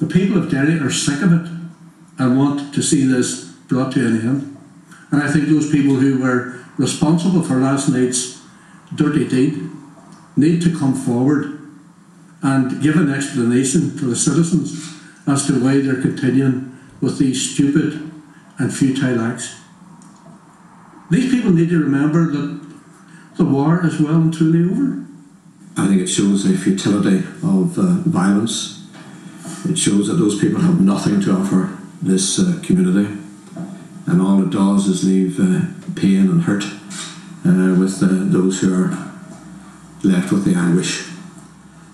The people of Derry are sick of it and want to see this brought to an end. And I think those people who were responsible for last night's dirty deed need to come forward and give an explanation to the citizens as to why they're continuing with these stupid and futile acts. These people need to remember that the war is well and truly over. I think it shows the futility of violence. It shows that those people have nothing to offer this community, and all it does is leave pain and hurt with those who are left with the anguish.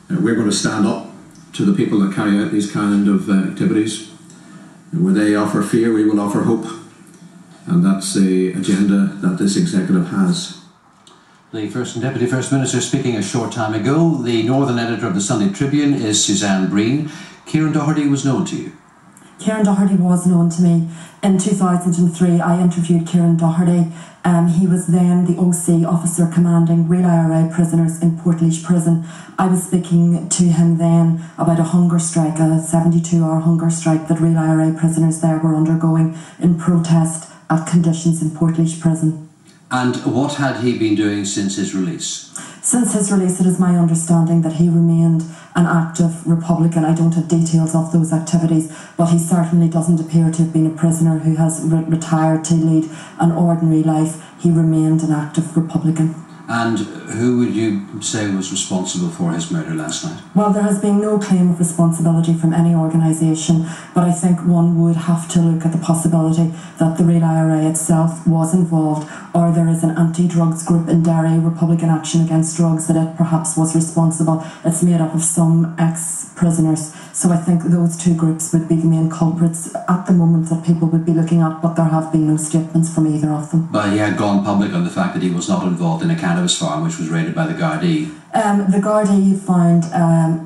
We're going to stand up to the people that carry out these kind of activities. And where they offer fear, we will offer hope. And that's the agenda that this executive has. The First and Deputy First Minister speaking a short time ago. The Northern Editor of the Sunday Tribune is Suzanne Breen. Kieran Doherty was known to you. Kieran Doherty was known to me. In 2003, I interviewed Kieran Doherty. He was then the OC officer commanding real IRA prisoners in Portlaoise Prison. I was speaking to him then about a hunger strike, a 72-hour hunger strike that real IRA prisoners there were undergoing in protest at conditions in Portlaoise Prison. And what had he been doing since his release? Since his release, it is my understanding that he remained an active Republican. I don't have details of those activities, but he certainly doesn't appear to have been a prisoner who has retired to lead an ordinary life. He remained an active Republican. And who would you say was responsible for his murder last night? Well, there has been no claim of responsibility from any organisation, but I think one would have to look at the possibility that the real IRA itself was involved, or there is an anti-drugs group in Derry, Republican Action Against Drugs, that it perhaps was responsible. It's made up of some ex-prisoners, so I think those two groups would be the main culprits at the moment that people would be looking at, but there have been no statements from either of them. But he had gone public on the fact that he was not involved in a cannabis farm which was raided by the Gardaí. The Gardaí found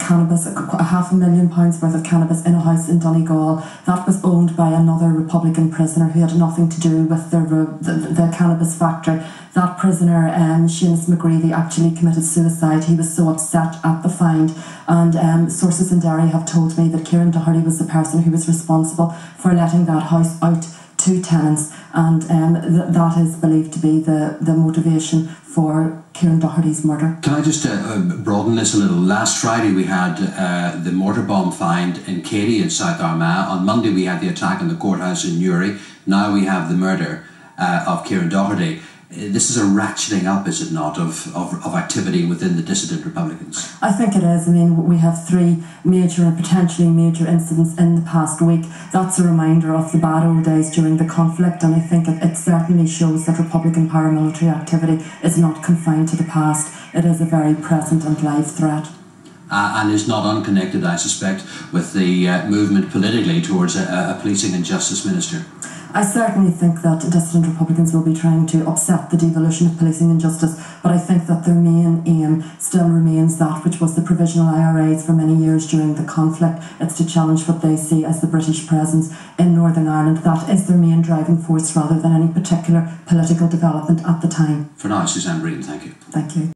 cannabis, £500,000 worth of cannabis in a house in Donegal. That was owned by another Republican prisoner who had nothing to do with the cannabis factory. That prisoner, Seamus McGreevy, actually committed suicide. He was so upset at the find, and sources in Derry have told me that Kieran Doherty was the person who was responsible for letting that house out to tenants, and that is believed to be the motivation for Kieran Doherty's murder. Can I just broaden this a little? Last Friday we had the mortar bomb find in Katy in South Armagh. On Monday we had the attack on the courthouse in Newry. Now we have the murder of Kieran Doherty. This is a ratcheting up, is it not, of activity within the dissident Republicans? I think it is. I mean, we have 3 major and potentially major incidents in the past week. That's a reminder of the bad old days during the conflict, and I think it certainly shows that Republican paramilitary activity is not confined to the past. It is a very present and live threat. And is not unconnected, I suspect, with the movement politically towards a policing and justice minister. I certainly think that dissident Republicans will be trying to upset the devolution of policing and justice, but I think that their main aim still remains that which was the provisional IRAs for many years during the conflict. It's to challenge what they see as the British presence in Northern Ireland. That is their main driving force rather than any particular political development at the time. For now, Suzanne Breen, thank you. Thank you.